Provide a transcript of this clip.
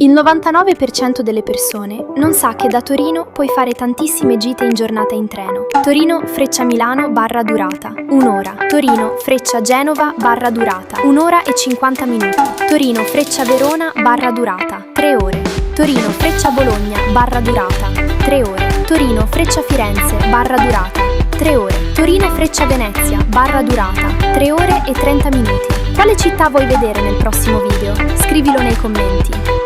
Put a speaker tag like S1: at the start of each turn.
S1: Il 99% delle persone non sa che da Torino puoi fare tantissime gite in giornata in treno. Torino Freccia Milano barra durata 1 ora. Torino Freccia Genova barra durata 1 ora e 50 minuti. Torino Freccia Verona barra durata 3 ore. Torino Freccia Bologna barra durata 3 ore. Torino Freccia Firenze barra durata 3 ore. Torino Freccia Venezia barra durata 3 ore e 30 minuti. Quale città vuoi vedere nel prossimo video? Scrivilo nei commenti.